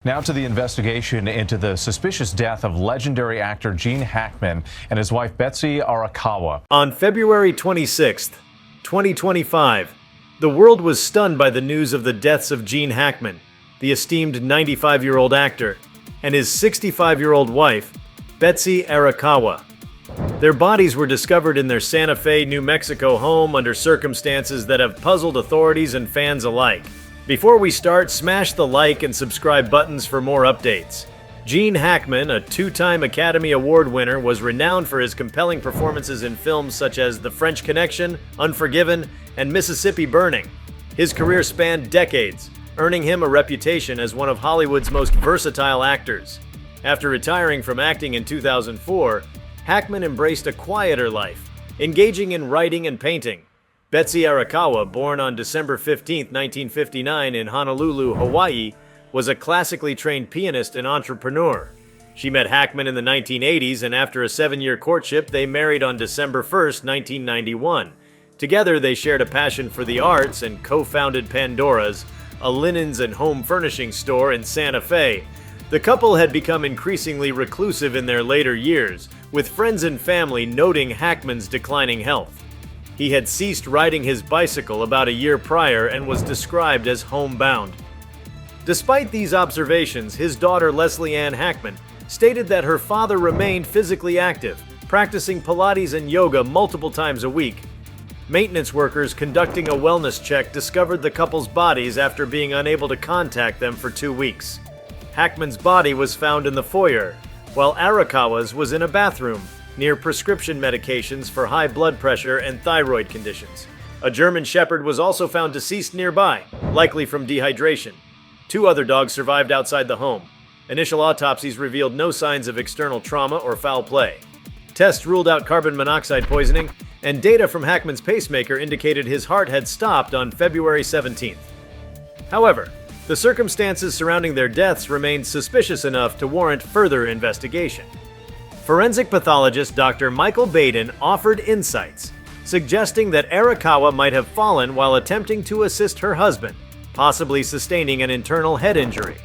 Now to the investigation into the suspicious death of legendary actor Gene Hackman and his wife Betsy Arakawa. On February 26, 2025, the world was stunned by the news of the deaths of Gene Hackman, the esteemed 95-year-old actor, and his 65-year-old wife, Betsy Arakawa. Their bodies were discovered in their Santa Fe, New Mexico home under circumstances that have puzzled authorities and fans alike. Before we start, smash the like and subscribe buttons for more updates. Gene Hackman, a two-time Academy Award winner, was renowned for his compelling performances in films such as The French Connection, Unforgiven, and Mississippi Burning. His career spanned decades, earning him a reputation as one of Hollywood's most versatile actors. After retiring from acting in 2004, Hackman embraced a quieter life, engaging in writing and painting. Betsy Arakawa, born on December 15, 1959 in Honolulu, Hawaii, was a classically trained pianist and entrepreneur. She met Hackman in the 1980s, and after a 7-year courtship, they married on December 1, 1991. Together, they shared a passion for the arts and co-founded Pandora's, a linens and home furnishing store in Santa Fe. The couple had become increasingly reclusive in their later years, with friends and family noting Hackman's declining health. He had ceased riding his bicycle about a year prior and was described as homebound. Despite these observations, his daughter Leslie Ann Hackman stated that her father remained physically active, practicing Pilates and yoga multiple times a week. Maintenance workers conducting a wellness check discovered the couple's bodies after being unable to contact them for 2 weeks. Hackman's body was found in the foyer, while Arakawa's was in a bathroom near prescription medications for high blood pressure and thyroid conditions. A German Shepherd was also found deceased nearby, likely from dehydration. 2 other dogs survived outside the home. Initial autopsies revealed no signs of external trauma or foul play. Tests ruled out carbon monoxide poisoning, and data from Hackman's pacemaker indicated his heart had stopped on February 17th. However, the circumstances surrounding their deaths remained suspicious enough to warrant further investigation. Forensic pathologist Dr. Michael Baden offered insights, suggesting that Arakawa might have fallen while attempting to assist her husband, possibly sustaining an internal head injury.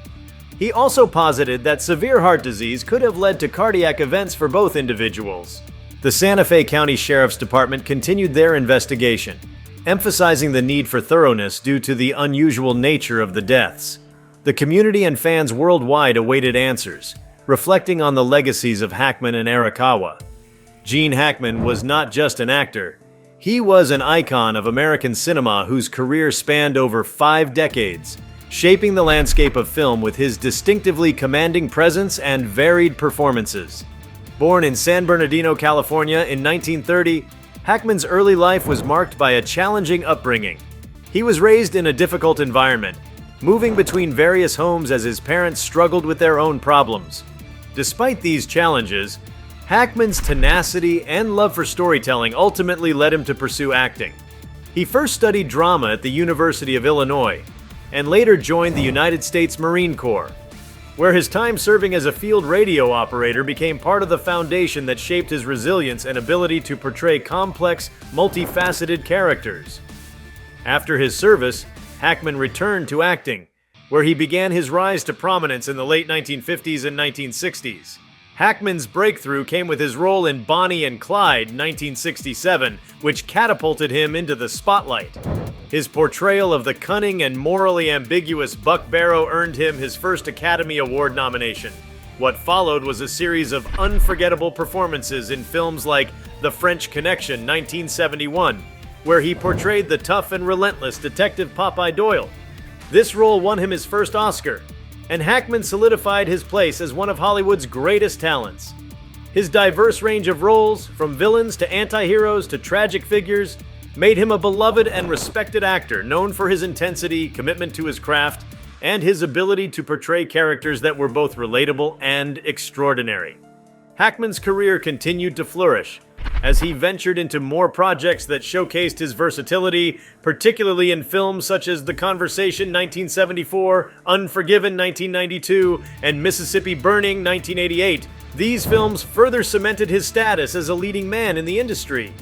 He also posited that severe heart disease could have led to cardiac events for both individuals. The Santa Fe County Sheriff's Department continued their investigation, emphasizing the need for thoroughness due to the unusual nature of the deaths. The community and fans worldwide awaited answers, reflecting on the legacies of Hackman and Arakawa. Gene Hackman was not just an actor. He was an icon of American cinema whose career spanned over 5 decades, shaping the landscape of film with his distinctively commanding presence and varied performances. Born in San Bernardino, California in 1930, Hackman's early life was marked by a challenging upbringing. He was raised in a difficult environment, moving between various homes as his parents struggled with their own problems. Despite these challenges, Hackman's tenacity and love for storytelling ultimately led him to pursue acting. He first studied drama at the University of Illinois, and later joined the United States Marine Corps, where his time serving as a field radio operator became part of the foundation that shaped his resilience and ability to portray complex, multifaceted characters. After his service, Hackman returned to acting, where he began his rise to prominence in the late 1950s and 1960s. Hackman's breakthrough came with his role in Bonnie and Clyde, 1967, which catapulted him into the spotlight. His portrayal of the cunning and morally ambiguous Buck Barrow earned him his first Academy Award nomination. What followed was a series of unforgettable performances in films like The French Connection, 1971, where he portrayed the tough and relentless Detective Popeye Doyle. This role won him his first Oscar, and Hackman solidified his place as one of Hollywood's greatest talents. His diverse range of roles, from villains to anti-heroes to tragic figures, made him a beloved and respected actor known for his intensity, commitment to his craft, and his ability to portray characters that were both relatable and extraordinary. Hackman's career continued to flourish as he ventured into more projects that showcased his versatility, particularly in films such as The Conversation 1974, Unforgiven 1992, and Mississippi Burning 1988. These films further cemented his status as a leading man in the industry.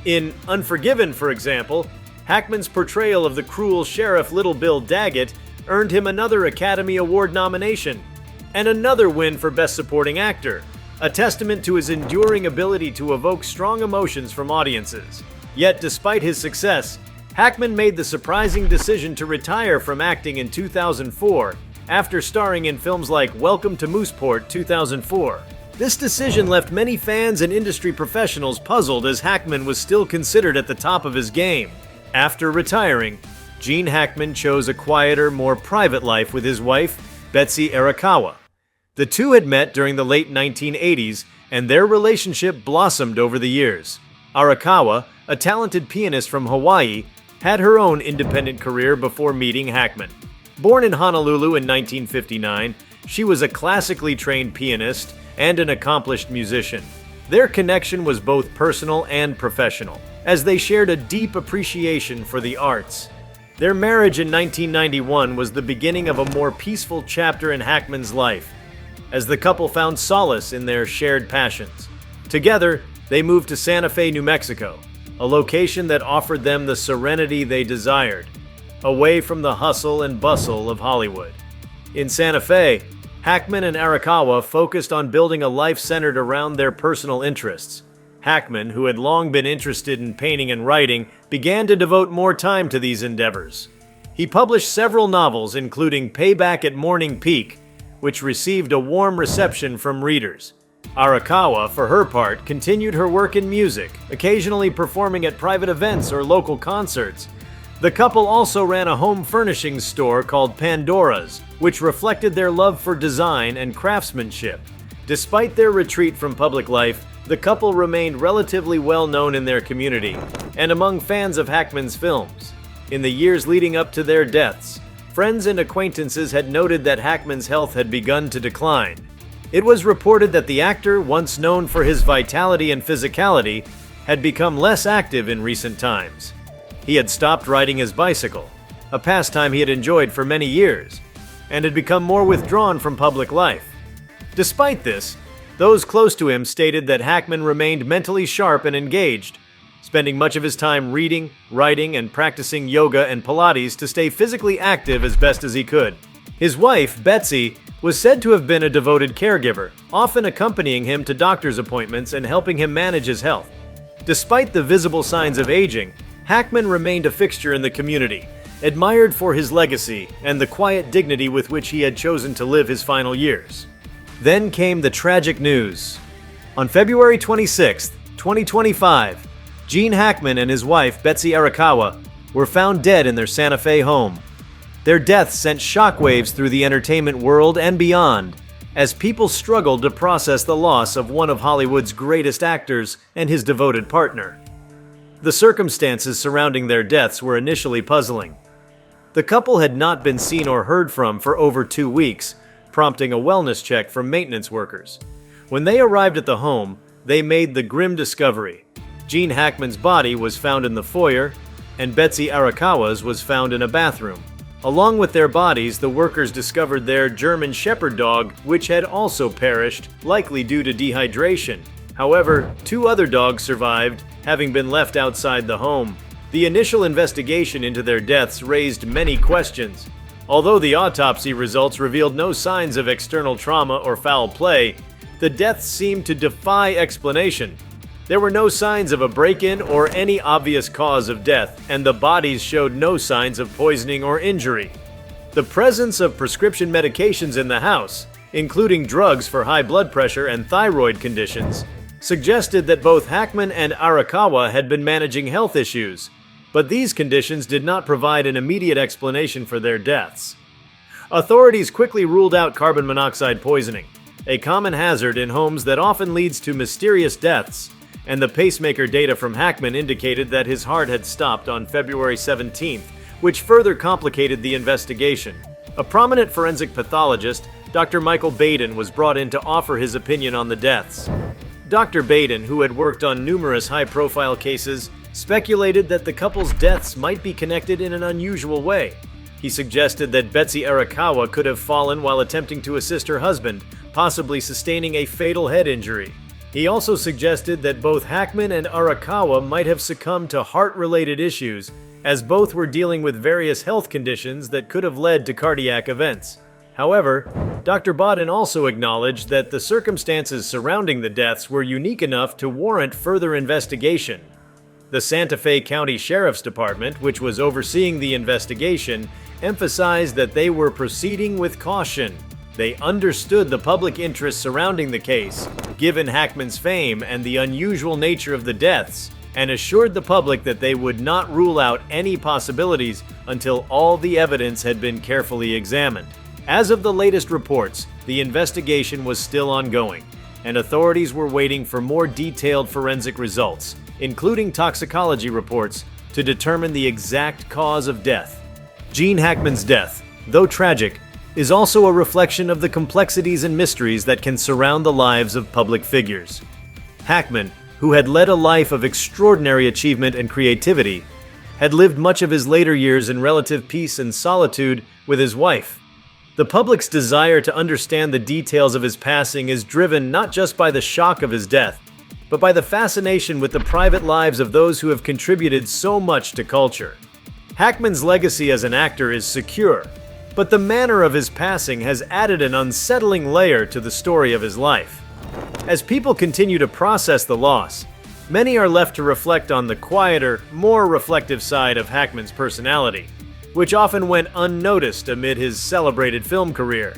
In Unforgiven, for example, Hackman's portrayal of the cruel Sheriff Little Bill Daggett earned him another Academy Award nomination and another win for Best Supporting Actor, a testament to his enduring ability to evoke strong emotions from audiences. Yet, despite his success, Hackman made the surprising decision to retire from acting in 2004 after starring in films like Welcome to Mooseport 2004. This decision left many fans and industry professionals puzzled, as Hackman was still considered at the top of his game. After retiring, Gene Hackman chose a quieter, more private life with his wife, Betsy Arakawa. The two had met during the late 1980s, and their relationship blossomed over the years. Arakawa, a talented pianist from Hawaii, had her own independent career before meeting Hackman. Born in Honolulu in 1959, she was a classically trained pianist and an accomplished musician. Their connection was both personal and professional, as they shared a deep appreciation for the arts. Their marriage in 1991 was the beginning of a more peaceful chapter in Hackman's life, as the couple found solace in their shared passions. Together, they moved to Santa Fe, New Mexico, a location that offered them the serenity they desired, away from the hustle and bustle of Hollywood. In Santa Fe, Hackman and Arakawa focused on building a life centered around their personal interests. Hackman, who had long been interested in painting and writing, began to devote more time to these endeavors. He published several novels, including Payback at Morning Peak, which received a warm reception from readers. Arakawa, for her part, continued her work in music, occasionally performing at private events or local concerts. The couple also ran a home furnishings store called Pandora's, which reflected their love for design and craftsmanship. Despite their retreat from public life, the couple remained relatively well known in their community and among fans of Hackman's films. In the years leading up to their deaths, friends and acquaintances had noted that Hackman's health had begun to decline. It was reported that the actor, once known for his vitality and physicality, had become less active in recent times. He had stopped riding his bicycle, a pastime he had enjoyed for many years, and had become more withdrawn from public life. Despite this, those close to him stated that Hackman remained mentally sharp and engaged, spending much of his time reading, writing, and practicing yoga and Pilates to stay physically active as best as he could. His wife, Betsy, was said to have been a devoted caregiver, often accompanying him to doctor's appointments and helping him manage his health. Despite the visible signs of aging, Hackman remained a fixture in the community, admired for his legacy and the quiet dignity with which he had chosen to live his final years. Then came the tragic news. On February 26, 2025, Gene Hackman and his wife, Betsy Arakawa, were found dead in their Santa Fe home. Their deaths sent shockwaves through the entertainment world and beyond, as people struggled to process the loss of one of Hollywood's greatest actors and his devoted partner. The circumstances surrounding their deaths were initially puzzling. The couple had not been seen or heard from for over 2 weeks, prompting a wellness check from maintenance workers. When they arrived at the home, they made the grim discovery. Gene Hackman's body was found in the foyer, and Betsy Arakawa's was found in a bathroom. Along with their bodies, the workers discovered their German Shepherd dog, which had also perished, likely due to dehydration. However, 2 other dogs survived, having been left outside the home. The initial investigation into their deaths raised many questions. Although the autopsy results revealed no signs of external trauma or foul play, the deaths seemed to defy explanation. There were no signs of a break-in or any obvious cause of death, and the bodies showed no signs of poisoning or injury. The presence of prescription medications in the house, including drugs for high blood pressure and thyroid conditions, suggested that both Hackman and Arakawa had been managing health issues, but these conditions did not provide an immediate explanation for their deaths. Authorities quickly ruled out carbon monoxide poisoning, a common hazard in homes that often leads to mysterious deaths, and the pacemaker data from Hackman indicated that his heart had stopped on February 17th, which further complicated the investigation. A prominent forensic pathologist, Dr. Michael Baden, was brought in to offer his opinion on the deaths. Dr. Baden, who had worked on numerous high-profile cases, speculated that the couple's deaths might be connected in an unusual way. He suggested that Betsy Arakawa could have fallen while attempting to assist her husband, possibly sustaining a fatal head injury. He also suggested that both Hackman and Arakawa might have succumbed to heart-related issues as both were dealing with various health conditions that could have led to cardiac events. However, Dr. Bodden also acknowledged that the circumstances surrounding the deaths were unique enough to warrant further investigation. The Santa Fe County Sheriff's Department, which was overseeing the investigation, emphasized that they were proceeding with caution. They understood the public interest surrounding the case, given Hackman's fame and the unusual nature of the deaths, and assured the public that they would not rule out any possibilities until all the evidence had been carefully examined. As of the latest reports, the investigation was still ongoing, and authorities were waiting for more detailed forensic results, including toxicology reports, to determine the exact cause of death. Gene Hackman's death, though tragic, is also a reflection of the complexities and mysteries that can surround the lives of public figures. Hackman, who had led a life of extraordinary achievement and creativity, had lived much of his later years in relative peace and solitude with his wife. The public's desire to understand the details of his passing is driven not just by the shock of his death, but by the fascination with the private lives of those who have contributed so much to culture. Hackman's legacy as an actor is secure, but the manner of his passing has added an unsettling layer to the story of his life. As people continue to process the loss, many are left to reflect on the quieter, more reflective side of Hackman's personality, which often went unnoticed amid his celebrated film career.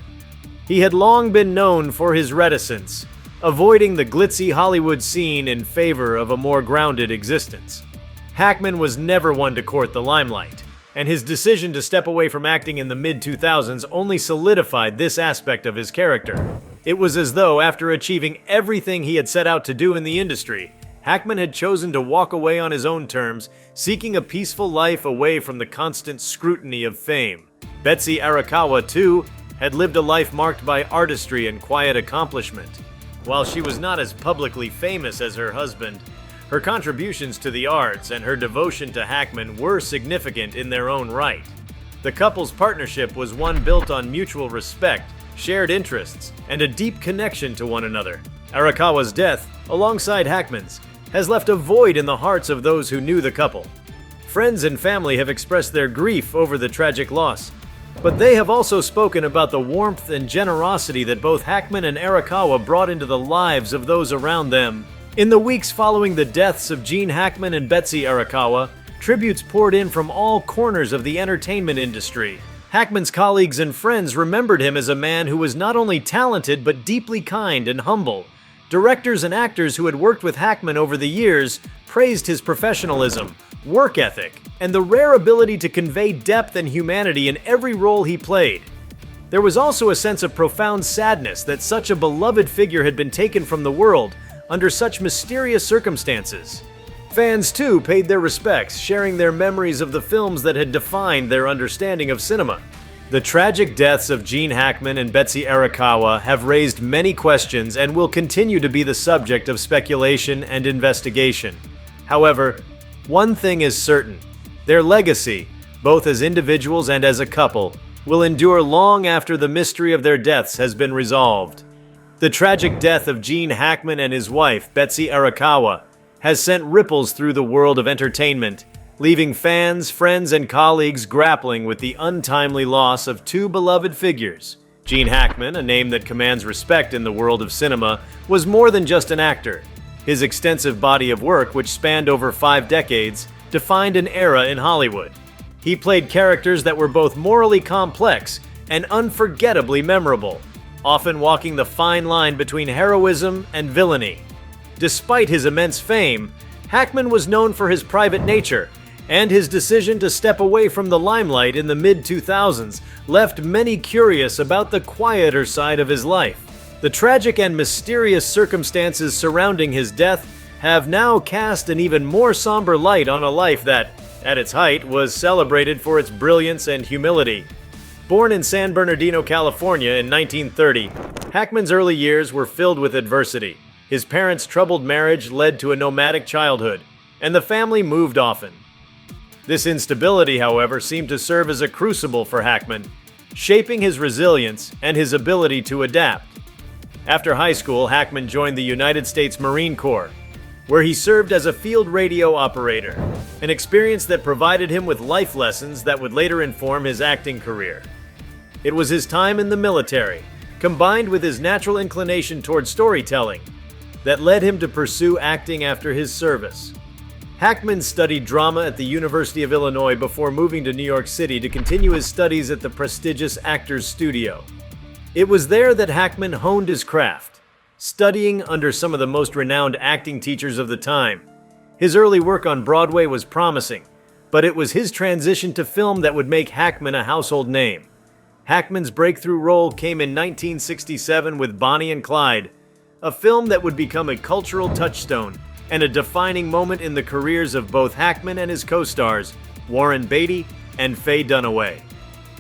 He had long been known for his reticence, avoiding the glitzy Hollywood scene in favor of a more grounded existence. Hackman was never one to court the limelight, and his decision to step away from acting in the mid-2000s only solidified this aspect of his character. It was as though, after achieving everything he had set out to do in the industry, Hackman had chosen to walk away on his own terms, seeking a peaceful life away from the constant scrutiny of fame. Betsy Arakawa, too, had lived a life marked by artistry and quiet accomplishment. While she was not as publicly famous as her husband, her contributions to the arts and her devotion to Hackman were significant in their own right. The couple's partnership was one built on mutual respect, shared interests, and a deep connection to one another. Arakawa's death, alongside Hackman's, has left a void in the hearts of those who knew the couple. Friends and family have expressed their grief over the tragic loss, but they have also spoken about the warmth and generosity that both Hackman and Arakawa brought into the lives of those around them. In the weeks following the deaths of Gene Hackman and Betsy Arakawa, tributes poured in from all corners of the entertainment industry. Hackman's colleagues and friends remembered him as a man who was not only talented but deeply kind and humble. Directors and actors who had worked with Hackman over the years praised his professionalism, work ethic, and the rare ability to convey depth and humanity in every role he played. There was also a sense of profound sadness that such a beloved figure had been taken from the world under such mysterious circumstances. Fans, too, paid their respects, sharing their memories of the films that had defined their understanding of cinema. The tragic deaths of Gene Hackman and Betsy Arakawa have raised many questions and will continue to be the subject of speculation and investigation. However, one thing is certain: their legacy, both as individuals and as a couple, will endure long after the mystery of their deaths has been resolved. The tragic death of Gene Hackman and his wife, Betsy Arakawa, has sent ripples through the world of entertainment, leaving fans, friends, and colleagues grappling with the untimely loss of two beloved figures. Gene Hackman, a name that commands respect in the world of cinema, was more than just an actor. His extensive body of work, which spanned over 5 decades, defined an era in Hollywood. He played characters that were both morally complex and unforgettably memorable, often walking the fine line between heroism and villainy. Despite his immense fame, Hackman was known for his private nature, and his decision to step away from the limelight in the mid-2000s left many curious about the quieter side of his life. The tragic and mysterious circumstances surrounding his death have now cast an even more somber light on a life that, at its height, was celebrated for its brilliance and humility. Born in San Bernardino, California in 1930, Hackman's early years were filled with adversity. His parents' troubled marriage led to a nomadic childhood, and the family moved often. This instability, however, seemed to serve as a crucible for Hackman, shaping his resilience and his ability to adapt. After high school, Hackman joined the United States Marine Corps. where he served as a field radio operator, an experience that provided him with life lessons that would later inform his acting career. It was his time in the military, combined with his natural inclination toward storytelling, that led him to pursue acting after his service. Hackman studied drama at the University of Illinois before moving to New York City to continue his studies at the prestigious Actors Studio. It was there that Hackman honed his craft, studying under some of the most renowned acting teachers of the time. His early work on Broadway was promising, but it was his transition to film that would make Hackman a household name. Hackman's breakthrough role came in 1967 with Bonnie and Clyde, a film that would become a cultural touchstone and a defining moment in the careers of both Hackman and his co-stars, Warren Beatty and Faye Dunaway.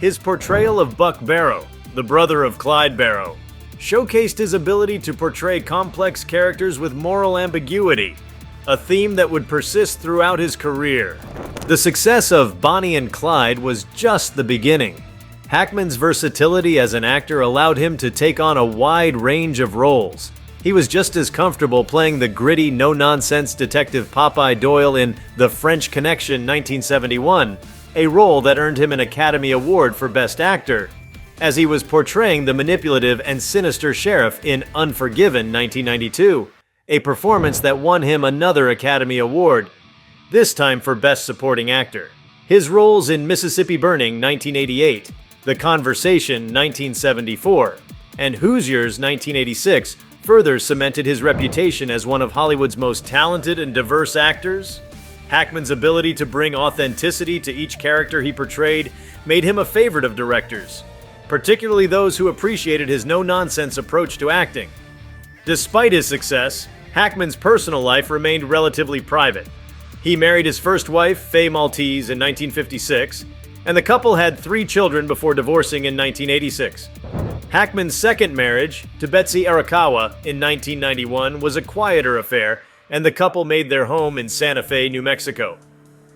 His portrayal of Buck Barrow, the brother of Clyde Barrow, showcased his ability to portray complex characters with moral ambiguity, a theme that would persist throughout his career. The success of Bonnie and Clyde was just the beginning. Hackman's versatility as an actor allowed him to take on a wide range of roles. He was just as comfortable playing the gritty, no-nonsense detective Popeye Doyle in The French Connection 1971, a role that earned him an Academy Award for Best Actor, as he was portraying the manipulative and sinister sheriff in Unforgiven 1992, a performance that won him another Academy Award, this time for Best Supporting Actor. His roles in Mississippi Burning 1988, The Conversation 1974, and Hoosiers 1986 further cemented his reputation as one of Hollywood's most talented and diverse actors. Hackman's ability to bring authenticity to each character he portrayed made him a favorite of directors, particularly those who appreciated his no-nonsense approach to acting. Despite his success, Hackman's personal life remained relatively private. He married his first wife, Faye Maltese, in 1956, and the couple had 3 children before divorcing in 1986. Hackman's second marriage, to Betsy Arakawa in 1991, was a quieter affair, and the couple made their home in Santa Fe, New Mexico.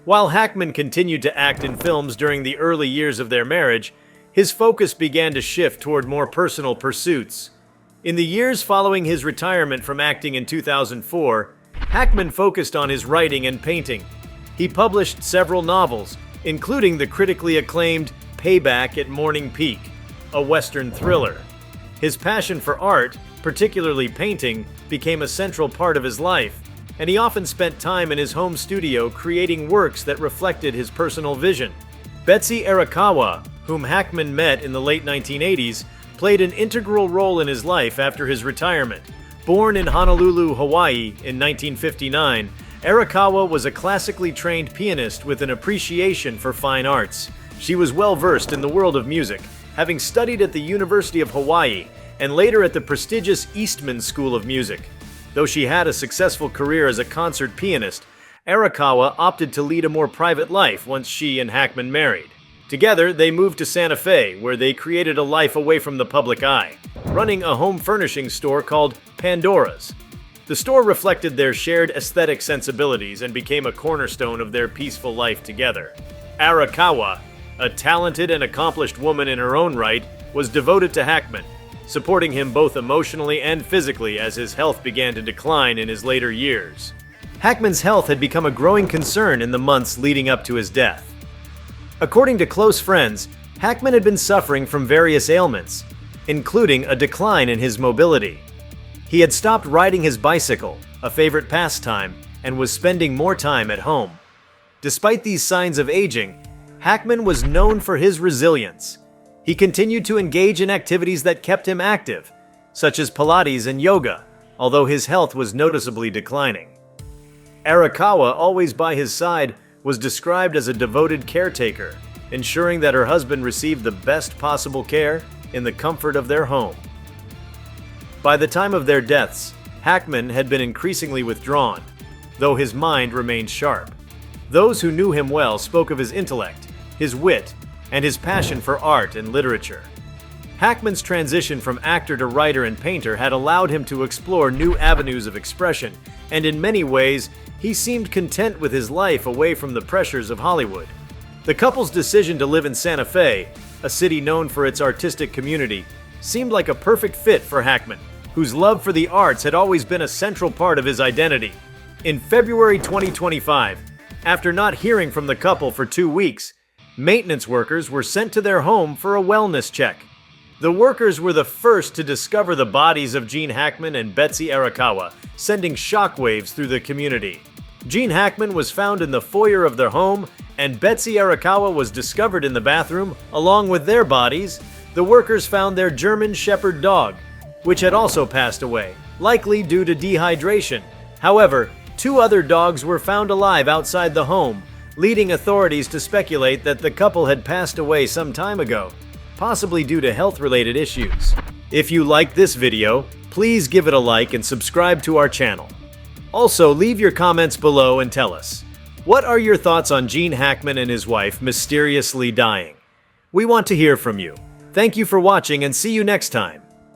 While Hackman continued to act in films during the early years of their marriage, his focus began to shift toward more personal pursuits. In the years following his retirement from acting in 2004, Hackman focused on his writing and painting. He published several novels, including the critically acclaimed Payback at Morning Peak, a Western thriller. His passion for art, particularly painting, became a central part of his life, and he often spent time in his home studio creating works that reflected his personal vision. Betsy Arakawa, whom Hackman met in the late 1980s, played an integral role in his life after his retirement. Born in Honolulu, Hawaii in 1959, Arakawa was a classically trained pianist with an appreciation for fine arts. She was well versed in the world of music, having studied at the University of Hawaii and later at the prestigious Eastman School of Music. Though she had a successful career as a concert pianist, Arakawa opted to lead a more private life once she and Hackman married. Together, they moved to Santa Fe, where they created a life away from the public eye, running a home furnishing store called Pandora's. The store reflected their shared aesthetic sensibilities and became a cornerstone of their peaceful life together. Arakawa, a talented and accomplished woman in her own right, was devoted to Hackman, supporting him both emotionally and physically as his health began to decline in his later years. Hackman's health had become a growing concern in the months leading up to his death. According to close friends, Hackman had been suffering from various ailments, including a decline in his mobility. He had stopped riding his bicycle, a favorite pastime, and was spending more time at home. Despite these signs of aging, Hackman was known for his resilience. He continued to engage in activities that kept him active, such as Pilates and yoga, although his health was noticeably declining. Arakawa, always by his side, was described as a devoted caretaker, ensuring that her husband received the best possible care in the comfort of their home. By the time of their deaths, Hackman had been increasingly withdrawn, though his mind remained sharp. Those who knew him well spoke of his intellect, his wit, and his passion for art and literature. Hackman's transition from actor to writer and painter had allowed him to explore new avenues of expression, and in many ways, he seemed content with his life away from the pressures of Hollywood. The couple's decision to live in Santa Fe, a city known for its artistic community, seemed like a perfect fit for Hackman, whose love for the arts had always been a central part of his identity. In February 2025, after not hearing from the couple for 2 weeks, maintenance workers were sent to their home for a wellness check. The workers were the first to discover the bodies of Gene Hackman and Betsy Arakawa, sending shockwaves through the community. Gene Hackman was found in the foyer of their home, and Betsy Arakawa was discovered in the bathroom. Along with their bodies, the workers found their German Shepherd dog, which had also passed away, likely due to dehydration. However, 2 other dogs were found alive outside the home, leading authorities to speculate that the couple had passed away some time ago, possibly due to health-related issues. If you liked this video, please give it a like and subscribe to our channel. Also, leave your comments below and tell us, what are your thoughts on Gene Hackman and his wife mysteriously dying? We want to hear from you. Thank you for watching and see you next time.